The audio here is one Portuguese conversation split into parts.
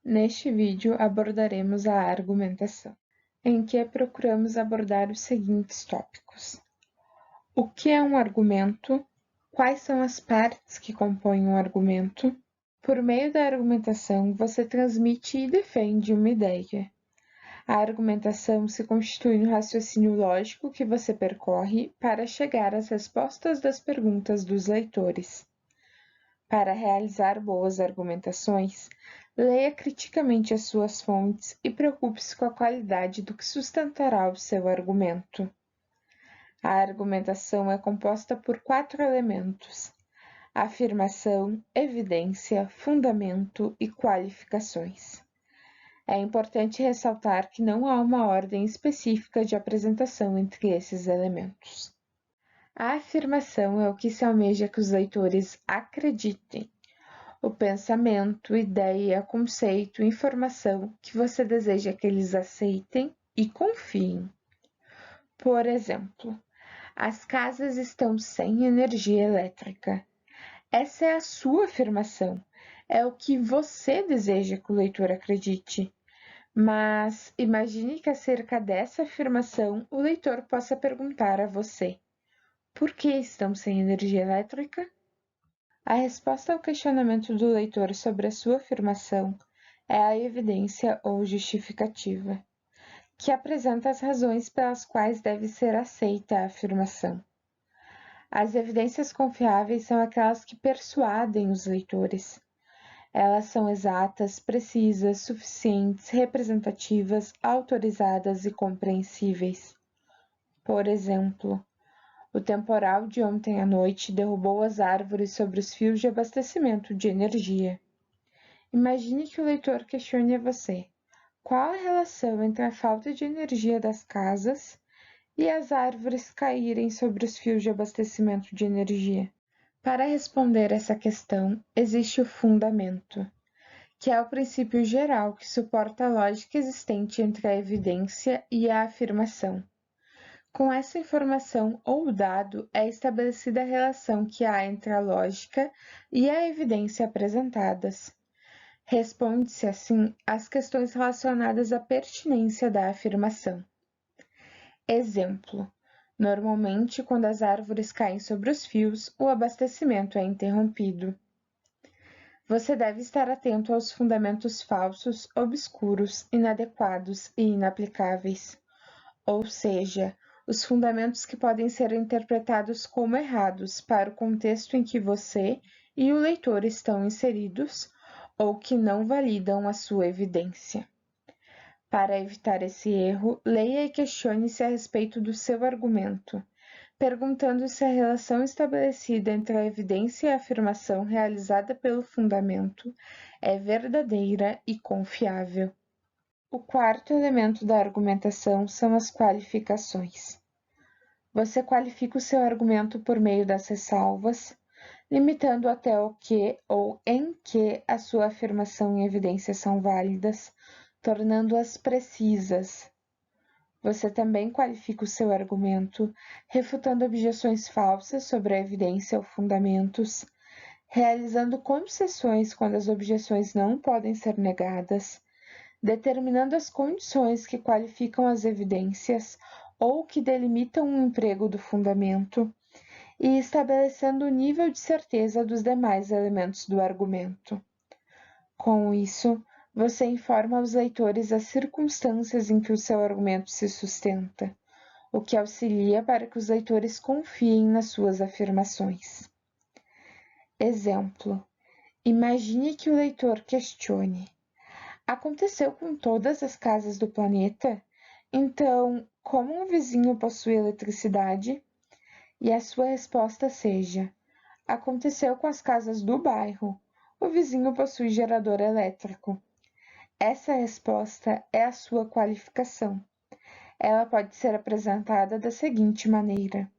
Neste vídeo abordaremos a argumentação, em que procuramos abordar os seguintes tópicos: o que é um argumento, quais são as partes que compõem um argumento. Por meio da argumentação, você transmite e defende uma ideia. A argumentação se constitui no raciocínio lógico que você percorre para chegar às respostas das perguntas dos leitores. Para realizar boas argumentações, leia criticamente as suas fontes e preocupe-se com a qualidade do que sustentará o seu argumento. A argumentação é composta por 4 elementos: afirmação, evidência, fundamento e qualificações. É importante ressaltar que não há uma ordem específica de apresentação entre esses elementos. A afirmação é o que se almeja que os leitores acreditem. O pensamento, ideia, conceito, informação que você deseja que eles aceitem e confiem. Por exemplo, as casas estão sem energia elétrica. Essa é a sua afirmação, é o que você deseja que o leitor acredite. Mas imagine que acerca dessa afirmação o leitor possa perguntar a você: por que estão sem energia elétrica? A resposta ao questionamento do leitor sobre a sua afirmação é a evidência ou justificativa, que apresenta as razões pelas quais deve ser aceita a afirmação. As evidências confiáveis são aquelas que persuadem os leitores. Elas são exatas, precisas, suficientes, representativas, autorizadas e compreensíveis. Por exemplo, o temporal de ontem à noite derrubou as árvores sobre os fios de abastecimento de energia. Imagine que o leitor questione a você: qual a relação entre a falta de energia das casas e as árvores caírem sobre os fios de abastecimento de energia? Para responder essa questão, existe o fundamento, que é o princípio geral que suporta a lógica existente entre a evidência e a afirmação. Com essa informação ou dado, é estabelecida a relação que há entre a lógica e a evidência apresentadas. Responde-se, assim, às questões relacionadas à pertinência da afirmação. Exemplo: normalmente, quando as árvores caem sobre os fios, o abastecimento é interrompido. Você deve estar atento aos fundamentos falsos, obscuros, inadequados e inaplicáveis, ou seja, os fundamentos que podem ser interpretados como errados para o contexto em que você e o leitor estão inseridos, ou que não validam a sua evidência. Para evitar esse erro, leia e questione-se a respeito do seu argumento, perguntando se a relação estabelecida entre a evidência e a afirmação realizada pelo fundamento é verdadeira e confiável. O quarto elemento da argumentação são as qualificações. Você qualifica o seu argumento por meio das ressalvas, limitando até o que ou em que a sua afirmação e evidência são válidas, tornando-as precisas. Você também qualifica o seu argumento, refutando objeções falsas sobre a evidência ou fundamentos, realizando concessões quando as objeções não podem ser negadas, determinando as condições que qualificam as evidências ou que delimitam o emprego do fundamento, e estabelecendo o nível de certeza dos demais elementos do argumento. Com isso, você informa aos leitores as circunstâncias em que o seu argumento se sustenta, o que auxilia para que os leitores confiem nas suas afirmações. Exemplo: imagine que o leitor questione: aconteceu com todas as casas do planeta? Então, como um vizinho possui eletricidade? E a sua resposta seja: aconteceu com as casas do bairro. O vizinho possui gerador elétrico. Essa resposta é a sua qualificação. Ela pode ser apresentada da seguinte maneira: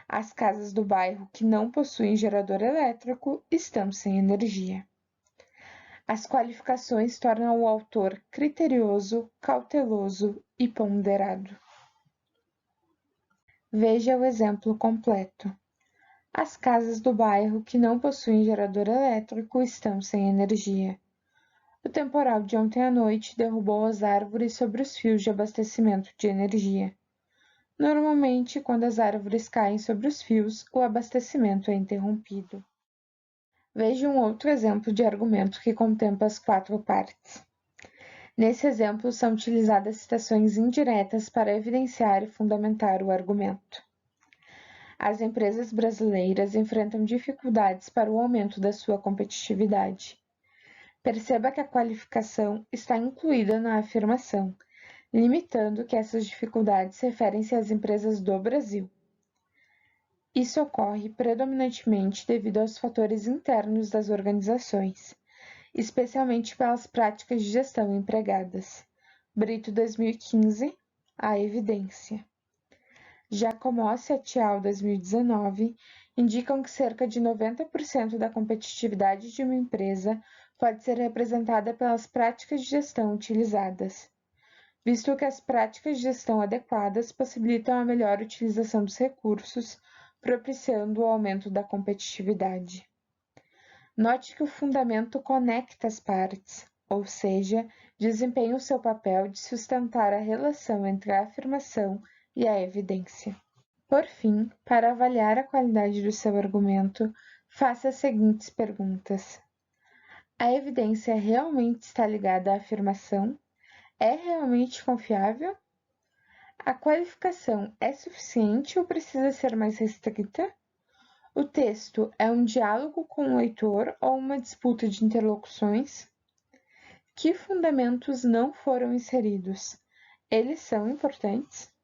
as casas do bairro que não possuem gerador elétrico estão sem energia. As qualificações tornam o autor criterioso, cauteloso e ponderado. Veja o exemplo completo. As casas do bairro que não possuem gerador elétrico estão sem energia. O temporal de ontem à noite derrubou as árvores sobre os fios de abastecimento de energia. Normalmente, quando as árvores caem sobre os fios, o abastecimento é interrompido. Veja um outro exemplo de argumento que contempla as 4 partes. Nesse exemplo, são utilizadas citações indiretas para evidenciar e fundamentar o argumento. As empresas brasileiras enfrentam dificuldades para o aumento da sua competitividade. Perceba que a qualificação está incluída na afirmação, limitando que essas dificuldades referem-se às empresas do Brasil. Isso ocorre predominantemente devido aos fatores internos das organizações, especialmente pelas práticas de gestão empregadas. Brito 2015, a evidência. Giacomozzi et al. 2019 indicam que cerca de 90% da competitividade de uma empresa pode ser representada pelas práticas de gestão utilizadas, visto que as práticas de gestão adequadas possibilitam a melhor utilização dos recursos, propiciando o aumento da competitividade. Note que o fundamento conecta as partes, ou seja, desempenha o seu papel de sustentar a relação entre a afirmação e a evidência. Por fim, para avaliar a qualidade do seu argumento, faça as seguintes perguntas. A evidência realmente está ligada à afirmação? É realmente confiável? A qualificação é suficiente ou precisa ser mais restrita? O texto é um diálogo com o leitor ou uma disputa de interlocuções? Que fundamentos não foram inseridos? Eles são importantes?